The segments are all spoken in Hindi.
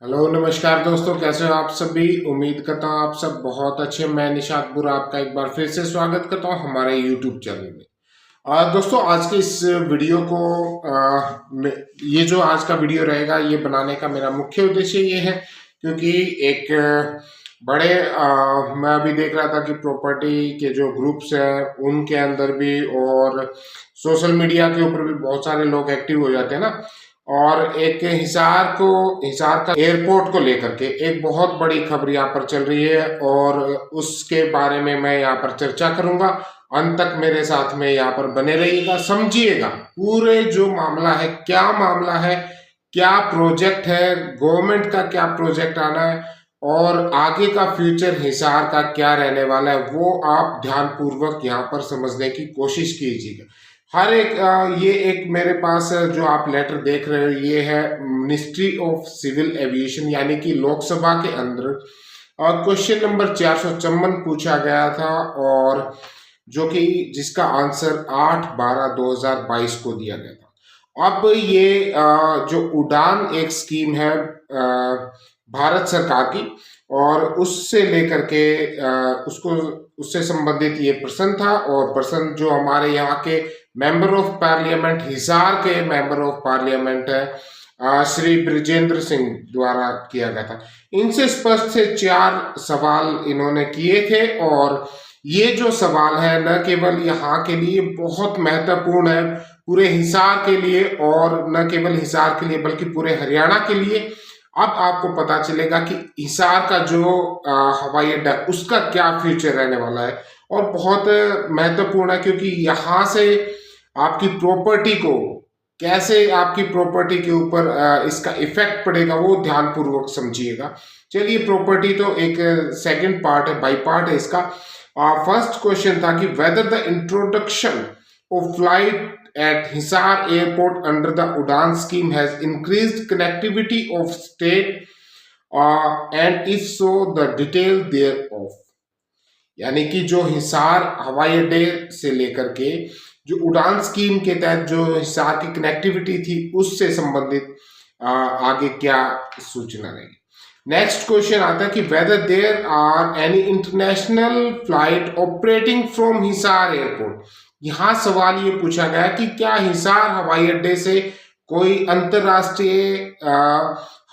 हेलो नमस्कार दोस्तों, कैसे हो आप सभी। उम्मीद करता हूँ आप सब बहुत अच्छे। मैं निशात बुरा आपका एक बार फिर से स्वागत करता हूँ हमारे यूट्यूब चैनल में। दोस्तों आज के इस वीडियो को ये जो आज का वीडियो रहेगा ये बनाने का मेरा मुख्य उद्देश्य ये है क्योंकि एक बड़े मैं अभी देख रहा था कि प्रॉपर्टी के जो ग्रुप्स हैं उनके अंदर भी और सोशल मीडिया के ऊपर भी बहुत सारे लोग एक्टिव हो जाते हैं ना। और एक हिसार का एयरपोर्ट को लेकर के एक बहुत बड़ी खबर यहाँ पर चल रही है और उसके बारे में मैं यहाँ पर चर्चा करूंगा। अंत तक मेरे साथ में यहाँ पर बने रहिएगा, समझिएगा पूरे जो मामला है, क्या मामला है, क्या प्रोजेक्ट है, गवर्नमेंट का क्या प्रोजेक्ट आना है और आगे का फ्यूचर हिसार का क्या रहने वाला है, वो आप ध्यान पूर्वक यहाँ पर समझने की कोशिश कीजिएगा। हर एक ये एक मेरे पास जो आप लेटर देख रहे हो ये है मिनिस्ट्री ऑफ सिविल एविएशन यानी कि लोकसभा के अंदर क्वेश्चन नंबर 454 पूछा गया था और जो कि जिसका आंसर 8/12/2022 को दिया गया था। अब ये जो उड़ान एक स्कीम है भारत सरकार की और उससे लेकर के उसको उससे संबंधित ये प्रश्न था और प्रश्न जो हमारे यहाँ के मेंबर ऑफ पार्लियामेंट हिसार के मेंबर ऑफ पार्लियामेंट है श्री ब्रिजेंद्र सिंह द्वारा किया गया था। इनसे स्पष्ट से 4 सवाल इन्होंने किए थे और ये जो सवाल है न केवल यहाँ के लिए बहुत महत्वपूर्ण है, पूरे हिसार के लिए और न केवल हिसार के लिए बल्कि पूरे हरियाणा के लिए। अब आपको पता चलेगा कि हिसार का जो हवाई अड्डा उसका क्या फ्यूचर रहने वाला है और बहुत महत्वपूर्ण है क्योंकि यहाँ से आपकी प्रॉपर्टी को कैसे आपकी प्रॉपर्टी के ऊपर इसका इफेक्ट पड़ेगा वो ध्यान पूर्वक समझिएगा। चलिए, प्रॉपर्टी तो एक सेकंड पार्ट है, बाई पार्ट है इसका। फर्स्ट क्वेश्चन था कि whether the introduction of flight at Hisar Airport under the Udan scheme has increased connectivity of state and if so the detail thereof। यानी कि जो हिसार हवाई अड्डे से लेकर के जो उड़ान स्कीम के तहत जो हिसार की कनेक्टिविटी थी उससे संबंधित आगे क्या सूचना रहेगी। नेक्स्ट क्वेश्चन आता है कि whether there are any international flight operating from Hisar airport. यहाँ सवाल ये पूछा गया कि क्या हिसार हवाई अड्डे से कोई अंतरराष्ट्रीय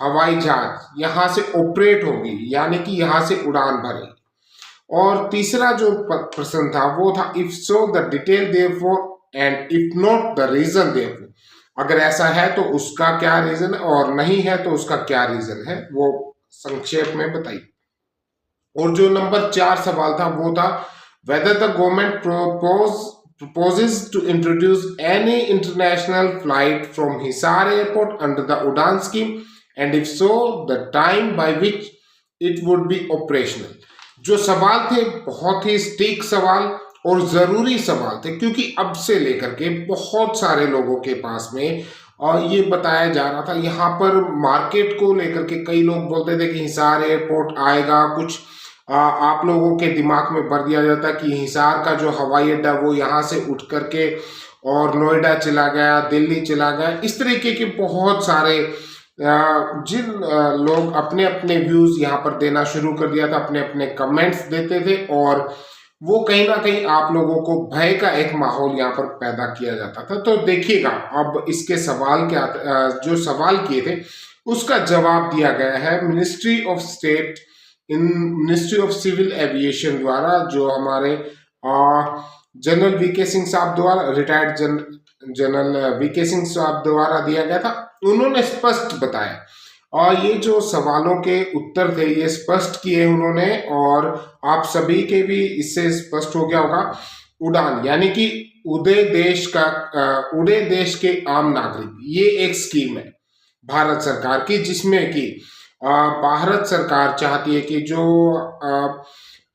हवाई जहाज यहाँ से ऑपरेट होगी यानी कि यहाँ से उड़ान भरेगी। और तीसरा जो प्रश्न था वो था if so the detail therefor and if not the reason therefor. अगर ऐसा है तो उसका क्या रीजन है और नहीं है तो उसका क्या रीजन है वो संक्षेप में बताइए। और जो नंबर 4 सवाल था वो था whether the government proposes to introduce any international flight from Hisar Airport under the Udan scheme and if so the time by which it would be operational। जो सवाल थे बहुत ही स्टिक सवाल और जरूरी सवाल थे क्योंकि अब से लेकर के बहुत सारे लोगों के पास में और ये बताया जा रहा था। यहाँ पर मार्केट को लेकर के कई लोग बोलते थे कि हिसार एयरपोर्ट आएगा, कुछ आप लोगों के दिमाग में भर दिया जाता कि हिसार का जो हवाई अड्डा वो यहाँ से उठ करके और नोएडा चला गया, दिल्ली चला गया। इस तरीके के बहुत सारे जिन लोग अपने अपने व्यूज यहाँ पर देना शुरू कर दिया था, अपने अपने कमेंट्स देते थे और वो कहीं ना कहीं आप लोगों को भय का एक माहौल यहाँ पर पैदा किया जाता था। तो देखिएगा अब इसके सवाल क्या जो सवाल किए थे उसका जवाब दिया गया है ministry of state in ministry of civil aviation द्वारा, जो हमारे जनरल वीके सिंह साहब द्वारा, रिटायर्ड जनरल वीके सिंह साहब द्वारा दिया गया था। उन्होंने स्पष्ट बताया और ये जो सवालों के उत्तर थे ये स्पष्ट किए उन्होंने और आप सभी के भी इससे स्पष्ट हो गया होगा। उड़ान यानी कि उड़े देश के आम नागरिक, ये एक स्कीम है भारत सरकार की जिसमें कि भारत सरकार चाहती है कि जो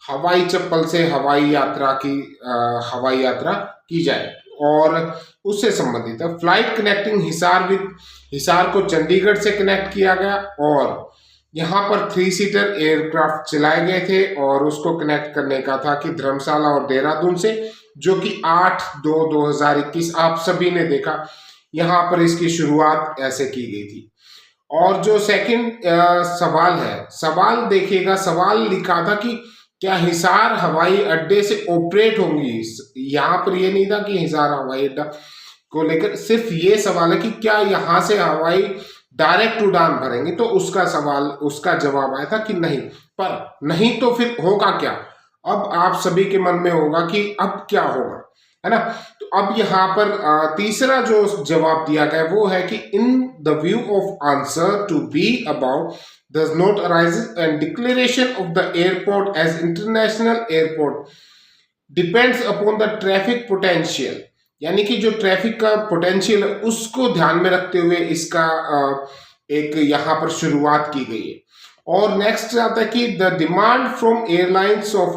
हवाई चप्पल से हवाई यात्रा की जाए और उससे संबंधित है। फ्लाइट कनेक्टिंग हिसार को चंडीगढ़ से कनेक्ट किया गया और यहाँ पर 3 सीटर एयरक्राफ्ट चलाए गए थे और उसको कनेक्ट करने का था कि धर्मशाला और देहरादून से, जो कि 8/2/2021 आप सभी ने देखा यहाँ पर इसकी शुरुआत ऐसे की गई थी। और जो सेकंड सवाल है, सवाल देखिएगा, सवाल लिखा था कि क्या हिसार हवाई अड्डे से ऑपरेट होंगी। यहाँ पर ये नहीं था कि हिसार हवाई अड्डा को लेकर, सिर्फ ये सवाल है कि क्या यहाँ से हवाई डायरेक्ट उड़ान भरेंगे। तो उसका सवाल, उसका जवाब आया था कि नहीं। पर नहीं तो फिर होगा क्या? अब आप सभी के मन में होगा कि अब क्या होगा, है ना। तो अब यहाँ पर तीसरा जो जवाब दिया गया वो है कि in the view of answer to be about does not arise and declaration of the airport as international airport depends upon the traffic potential। यानी कि जो ट्रैफिक का पोटेंशियल है उसको ध्यान में रखते हुए इसका एक यहाँ पर शुरुआत की गई है। और नेक्स्ट आता है कि the demand from airlines of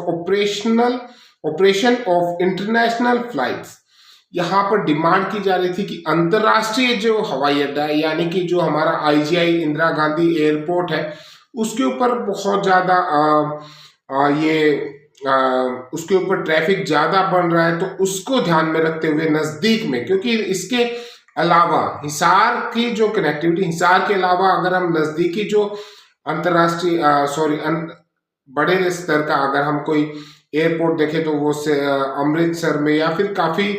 operation of international flights. यहाँ पर डिमांड की जा रही थी कि अंतरराष्ट्रीय जो हवाई अड्डा है, यानी कि जो हमारा आईजीआई इंदिरा गांधी एयरपोर्ट है, उसके ऊपर बहुत ज्यादा उसके ऊपर ट्रैफिक ज्यादा बन रहा है। तो उसको ध्यान में रखते हुए नजदीक में, क्योंकि इसके अलावा हिसार की जो कनेक्टिविटी, हिसार के अलावा अगर हम नजदीकी जो अंतरराष्ट्रीय बड़े स्तर का अगर हम कोई एयरपोर्ट देखें तो वो अमृतसर में या फिर काफी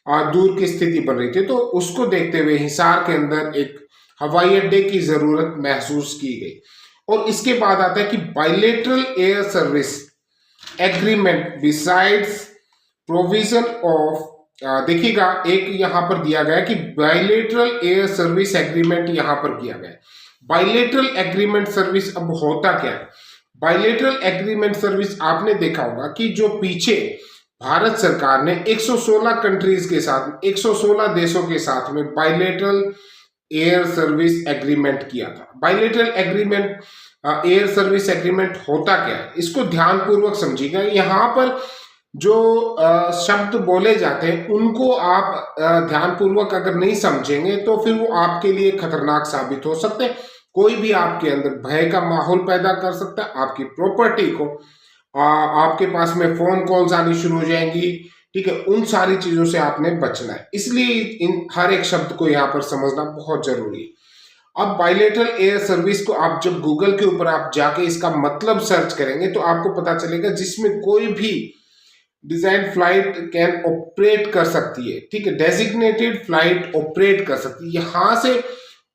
दूर की स्थिति बन रही थी। तो उसको देखते हुए हिसार के अंदर एक हवाई अड्डे की जरूरत महसूस की गई। और इसके बाद आता है कि bilateral air service agreement besides provision of, देखिएगा एक यहाँ पर दिया गया कि बायलेटरल एयर सर्विस एग्रीमेंट यहाँ पर किया गया। बायलेटरल एग्रीमेंट सर्विस अब होता क्या है? बायलेटरल एग्रीमेंट सर्विस आपने देखा होगा कि जो पीछे भारत सरकार ने 116 कंट्रीज के साथ, 116 देशों के साथ में बायलेटरल एयर सर्विस एग्रीमेंट किया था। Bilateral agreement air service agreement होता क्या है, इसको ध्यानपूर्वक समझिएगा। यहाँ पर जो शब्द बोले जाते हैं उनको आप ध्यानपूर्वक अगर नहीं समझेंगे तो फिर वो आपके लिए खतरनाक साबित हो सकते हैं। कोई भी आपके अंदर भय का माहौल पैदा कर सकता है, आपकी प्रॉपर्टी को आपके पास में फोन कॉल्स आनी शुरू हो जाएंगी, ठीक है। उन सारी चीजों से आपने बचना है, इसलिए इन हर एक शब्द को यहाँ पर समझना बहुत जरूरी है। अब बायलेटरल एयर सर्विस को आप जब गूगल के ऊपर आप जाके इसका मतलब सर्च करेंगे तो आपको पता चलेगा जिसमें कोई भी डिजाइन फ्लाइट कैन ऑपरेट कर सकती है, ठीक है। डेजिग्नेटेड फ्लाइट ऑपरेट कर सकती है, यहां से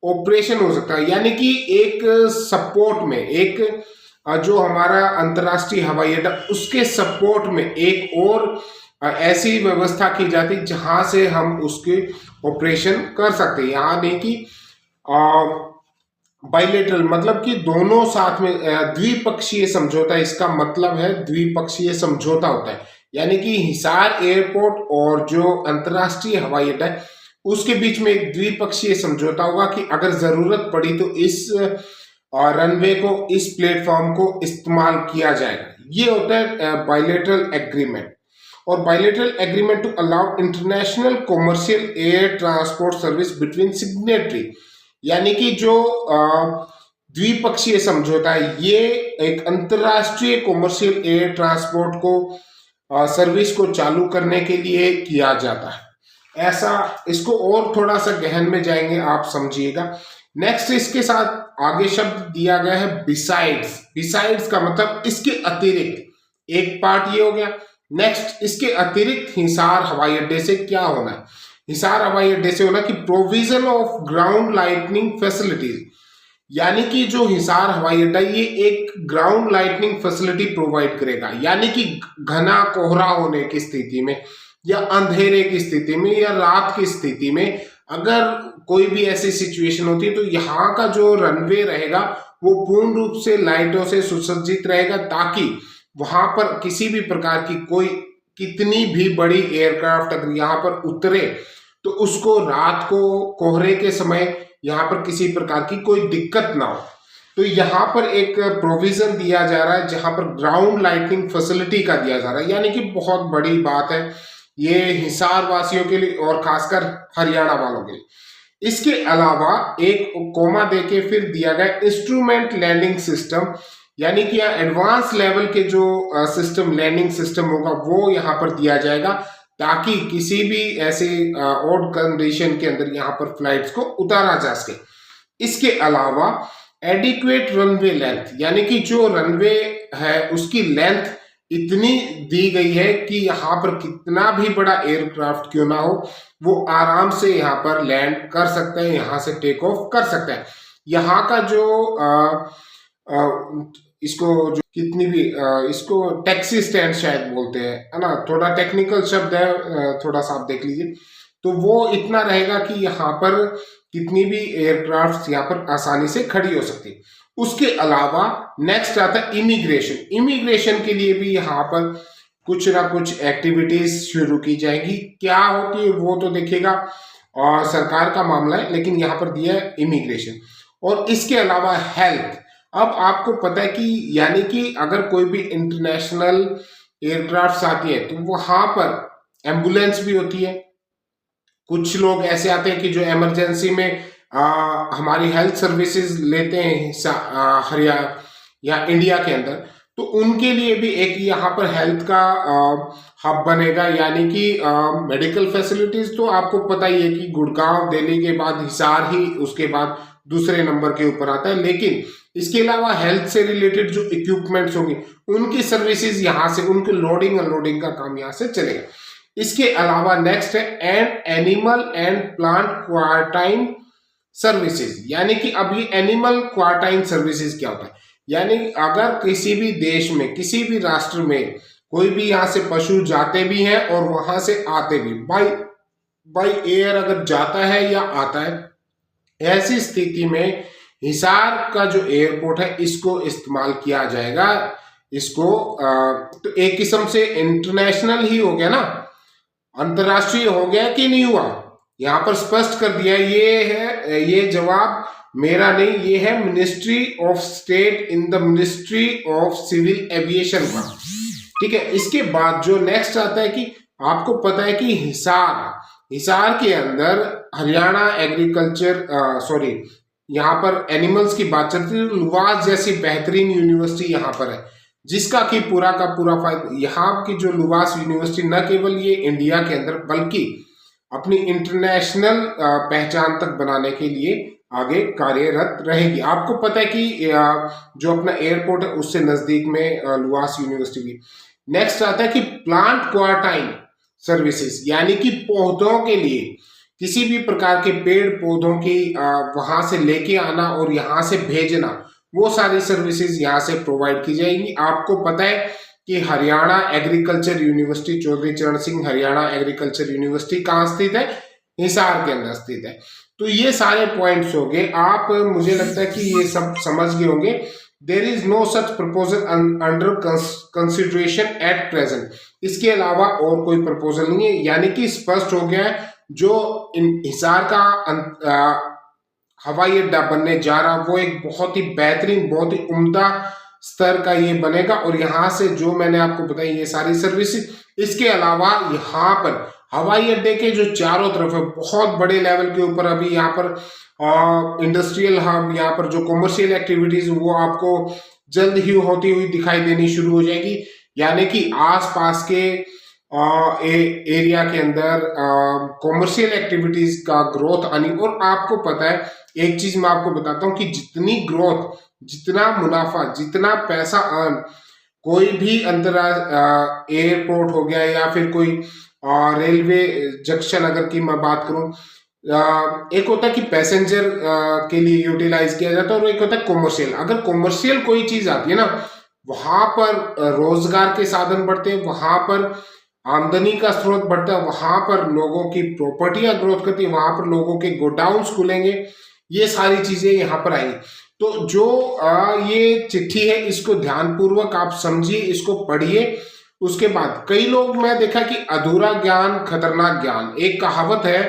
ऑपरेशन हो सकता है। यानी कि एक सपोर्ट में, एक जो हमारा अंतरराष्ट्रीय हवाई अड्डा उसके सपोर्ट में एक और ऐसी व्यवस्था की जाती जहां से हम उसके ऑपरेशन कर सकते हैं। यहाँ नहीं कि बाइलेटरल मतलब कि दोनों साथ में द्विपक्षीय समझौता, इसका मतलब है द्विपक्षीय समझौता होता है। यानी कि हिसार एयरपोर्ट और जो अंतरराष्ट्रीय हवाई अड्डा है उसके बीच में एक द्विपक्षीय समझौता होगा कि अगर जरूरत पड़ी तो इस रनवे को, इस प्लेटफॉर्म को इस्तेमाल किया जाएगा। ये होता है बायलेटरल एग्रीमेंट। और bilateral agreement to allow international commercial air transport service between signatory, यानी कि जो द्विपक्षीय समझौता है ये एक अंतरराष्ट्रीय कॉमर्शियल एयर ट्रांसपोर्ट को सर्विस को चालू करने के लिए किया जाता है। ऐसा, इसको और थोड़ा सा गहन में जाएंगे आप समझिएगा। नेक्स्ट इसके साथ आगे शब्द दिया गया है बिसाइड्स। बिसाइड्स का मतलब इसके अतिरिक्त, एक पार्ट ये हो गया। नेक्स्ट इसके अतिरिक्त हिसार हवाई अड्डे से क्या होना है? हिसार हवाई अड्डे से होना कि provision of ground lightning facilities, यानी कि जो हिसार हवाई अड्डा ये एक ग्राउंड लाइटनिंग फैसिलिटी प्रोवाइड करेगा। यानी कि घना कोहरा होने की स्थिति में या अंधेरे की स्थिति में या रात की स्थिति में अगर कोई भी ऐसी सिचुएशन होती है तो यहाँ का जो रनवे रहेगा वो पूर्ण रूप से लाइटों से सुसज्जित रहेगा, ताकि वहां पर किसी भी प्रकार की कोई कितनी भी बड़ी एयरक्राफ्ट अगर यहाँ पर उतरे तो उसको रात को कोहरे के समय यहाँ पर किसी प्रकार की कोई दिक्कत ना हो। तो यहाँ पर एक प्रोविजन दिया जा रहा है जहां पर ग्राउंड लाइटिंग फैसिलिटी का दिया जा रहा है, यानी कि बहुत बड़ी बात है ये हिसार वासियों के लिए और खासकर हरियाणा वालों के लिए। इसके अलावा एक कोमा देके फिर दिया गया इंस्ट्रूमेंट लैंडिंग सिस्टम, यानी कि एडवांस लेवल के जो सिस्टम, लैंडिंग सिस्टम होगा वो यहाँ पर दिया जाएगा, ताकि किसी भी ऐसे ऑड कंडीशन के अंदर यहाँ पर फ्लाइट्स को उतारा जा सके। इसके अलावा एडिक्वेट रनवे लेंथ, यानी कि जो रनवे है उसकी लेंथ इतनी दी गई है कि यहाँ पर कितना भी बड़ा एयरक्राफ्ट क्यों ना हो वो आराम से यहाँ पर लैंड कर सकते हैं, यहाँ से टेक ऑफ कर सकते हैं। यहाँ का जो इसको जो कितनी भी इसको टैक्सी स्टैंड शायद बोलते हैं, है ना, थोड़ा टेक्निकल शब्द है, थोड़ा सा आप देख लीजिए। तो वो इतना रहेगा कि यहाँ पर कितनी भी एयरक्राफ्ट यहाँ पर आसानी से खड़ी हो सकती है। उसके अलावा नेक्स्ट आता है इमिग्रेशन। इमिग्रेशन के लिए भी यहाँ पर कुछ ना कुछ एक्टिविटीज शुरू की जाएगी। क्या होती है वो तो देखिएगा और सरकार का मामला है, लेकिन यहाँ पर दिया है इमिग्रेशन। और इसके अलावा हेल्थ। अब आपको पता है कि यानी कि अगर कोई भी इंटरनेशनल एयरक्राफ्ट आती है तो वहां पर एम्बुलेंस भी होती है। कुछ लोग ऐसे आते हैं कि जो इमरजेंसी में हमारी हेल्थ सर्विसेज लेते हैं हरियाणा या इंडिया के अंदर, तो उनके लिए भी एक यहाँ पर हेल्थ का हब बनेगा। यानी कि मेडिकल फैसिलिटीज तो आपको पता ही है कि गुड़गांव दिल्ली के बाद हिसार ही उसके बाद दूसरे नंबर के ऊपर आता है, लेकिन इसके अलावा हेल्थ से रिलेटेड जो इक्विपमेंट्स होंगे उनकी सर्विसेज यहाँ से, उनके लोडिंग अनलोडिंग का काम यहाँ से चलेगा। इसके अलावा नेक्स्ट है and animal and plant quarantine services. यानी कि अब ये एनिमल क्वारंटाइन सर्विसेज क्या होता है, यानी अगर किसी भी देश में, किसी भी राष्ट्र में कोई भी यहाँ से पशु जाते भी हैं और वहां से आते भी, बाई एयर अगर जाता है या आता है, ऐसी स्थिति में हिसार का जो एयरपोर्ट है इसको इस्तेमाल किया जाएगा। इसको तो एक किस्म से इंटरनेशनल ही हो गया ना, अंतरराष्ट्रीय हो गया कि नहीं हुआ, यहाँ पर स्पष्ट कर दिया। ये है, ये जवाब मेरा नहीं, ये है ministry of state in the ministry of civil aviation का। ठीक है, इसके बाद जो नेक्स्ट आता है कि आपको पता है कि हिसार के अंदर हरियाणा एग्रीकल्चर यहाँ पर एनिमल्स की बात चलती है, लुवास जैसी बेहतरीन यूनिवर्सिटी यहाँ पर है, जिसका कि पूरा का पूरा फायदा, यहाँ की जो लुवास यूनिवर्सिटी न केवल ये इंडिया के अंदर बल्कि अपनी इंटरनेशनल पहचान तक बनाने के लिए आगे कार्यरत रहेगी। आपको पता है कि जो अपना एयरपोर्ट है उससे नजदीक में लुवास यूनिवर्सिटी भी। नेक्स्ट आता है कि प्लांट क्वारंटाइन सर्विसेज, यानी कि पौधों के लिए किसी भी प्रकार के पेड़ पौधों की वहां से लेके आना और यहाँ से भेजना, वो सारी सर्विसेज यहाँ से प्रोवाइड की जाएंगी। आपको पता है कि हरियाणा एग्रीकल्चर यूनिवर्सिटी, चौधरी चरण सिंह हरियाणा एग्रीकल्चर यूनिवर्सिटी कहाँ स्थित है, हिसार के अंदर स्थित है। तो ये सारे पॉइंट्स हो गए, आप मुझे लगता है कि ये सब समझ गए होंगे। There is no such proposal under consideration at present. इसके अलावा और कोई प्रपोजल नहीं है, यानी कि स्पष्ट हो गया है जो हिसार का हवाई अड्डा बनने जा रहा वो एक बहुत ही बेहतरीन, बहुत ही उम्दा स्तर का ये बनेगा। और यहाँ से जो मैंने आपको बताई ये सारी सर्विसेज, इसके अलावा यहाँ पर हवाई अड्डे के जो चारों तरफ है बहुत बड़े लेवल के ऊपर अभी यहाँ पर इंडस्ट्रियल हब, यहाँ पर जो कॉमर्शियल एक्टिविटीज वो आपको जल्द ही होती हुई दिखाई देनी शुरू हो जाएगी। यानी कि आसपास के एरिया के अंदर कॉमर्शियल एक्टिविटीज का ग्रोथ आनी। और आपको पता है एक चीज मैं आपको बताता हूँ कि जितनी ग्रोथ, जितना मुनाफा, जितना पैसा अर्न कोई भी अंतरराष्ट्रीय एयरपोर्ट हो गया या फिर कोई रेलवे जंक्शन अगर की मैं बात करूं, एक होता है कि पैसेंजर के लिए यूटिलाइज किया जाता है और एक होता है कॉमर्शियल। अगर कॉमर्शियल कोई चीज आती है ना, वहां पर रोजगार के साधन बढ़ते हैं, वहां पर आमदनी का स्रोत बढ़ता है, वहां पर लोगों की प्रॉपर्टियां ग्रोथ करती है, वहां पर लोगों के गोडाउन्स खुलेंगे, ये सारी चीजें यहाँ पर आएंगी। तो जो ये चिट्ठी है इसको ध्यानपूर्वक आप समझिए, इसको पढ़िए। उसके बाद कई लोग मैं देखा कि अधूरा ज्ञान खतरनाक ज्ञान, एक कहावत है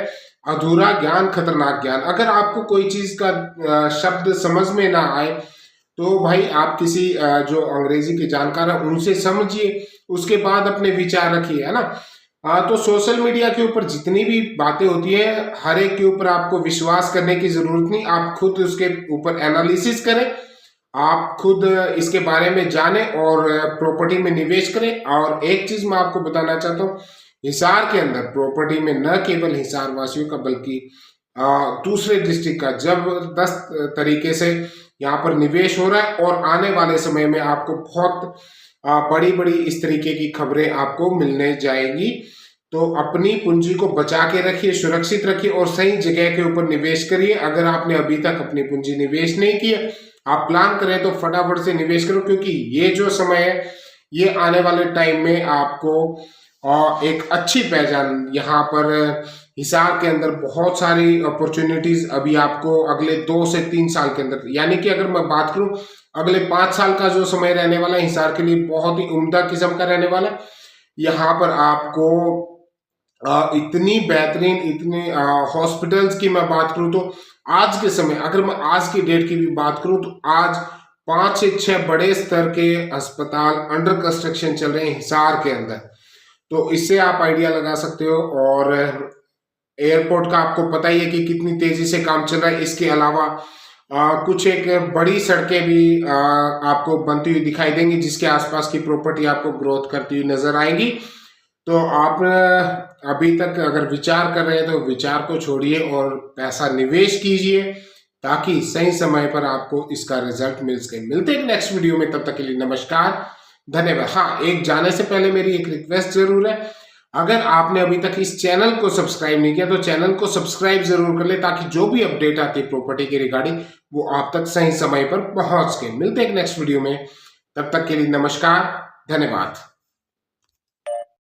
अधूरा ज्ञान खतरनाक ज्ञान। अगर आपको कोई चीज का शब्द समझ में ना आए तो भाई आप किसी जो अंग्रेजी के जानकार है उनसे समझिए, उसके बाद अपने विचार रखिए, है ना। तो सोशल मीडिया के ऊपर जितनी भी बातें होती है हर एक के ऊपर आपको विश्वास करने की जरूरत नहीं, आप खुद उसके ऊपर एनालिसिस करें, आप खुद इसके बारे में जानें और प्रॉपर्टी में निवेश करें। और एक चीज मैं आपको बताना चाहता हूँ, हिसार के अंदर प्रॉपर्टी में न केवल हिसार वासियों का बल्कि दूसरे डिस्ट्रिक्ट का जबरदस्त तरीके से यहाँ पर निवेश हो रहा है और आने वाले समय में आपको बहुत बड़ी बड़ी इस तरीके की खबरें आपको मिलने जाएंगी। तो अपनी पूंजी को बचा के रखिए, सुरक्षित रखिए और सही जगह के ऊपर निवेश करिए। अगर आपने अभी तक अपनी पूंजी निवेश नहीं किया, आप प्लान करें तो फटाफट से निवेश करो, क्योंकि ये जो समय है ये आने वाले टाइम में आपको एक अच्छी पहचान, यहाँ पर हिसार के अंदर बहुत सारी अपॉर्चुनिटीज अभी आपको अगले 2 से 3 साल के अंदर, यानी कि अगर मैं बात करूं अगले 5 साल का जो समय रहने वाला है हिसार के लिए बहुत ही उम्दा किस्म का रहने वाला है। यहाँ पर आपको इतनी बेहतरीन, इतनी हॉस्पिटल्स की मैं बात करूं तो आज के समय, अगर मैं आज की डेट की भी बात करूं तो आज 5 से 6 बड़े स्तर के अस्पताल अंडर कंस्ट्रक्शन चल रहे हैं हिसार के अंदर। तो इससे आप आइडिया लगा सकते हो। और एयरपोर्ट का आपको पता ही है कि कितनी तेजी से काम चल रहा है। इसके अलावा कुछ एक बड़ी सड़कें भी आपको बनती हुई दिखाई देंगी, जिसके आसपास की प्रॉपर्टी आपको ग्रोथ करती हुई नजर आएंगी। तो आप अभी तक अगर विचार कर रहे हैं तो विचार को छोड़िए और पैसा निवेश कीजिए, ताकि सही समय पर आपको इसका रिजल्ट मिल सके। मिलते हैं नेक्स्ट वीडियो में, तब तक के लिए नमस्कार, धन्यवाद। हाँ, एक जाने से पहले मेरी एक रिक्वेस्ट जरूर है, अगर आपने अभी तक इस चैनल को सब्सक्राइब नहीं किया तो चैनल को सब्सक्राइब जरूर कर ले, ताकि जो भी अपडेट आती है प्रॉपर्टी के रिगार्डिंग वो आप तक सही समय पर पहुंच सके। मिलते हैं नेक्स्ट वीडियो में, तब तक के लिए नमस्कार, धन्यवाद।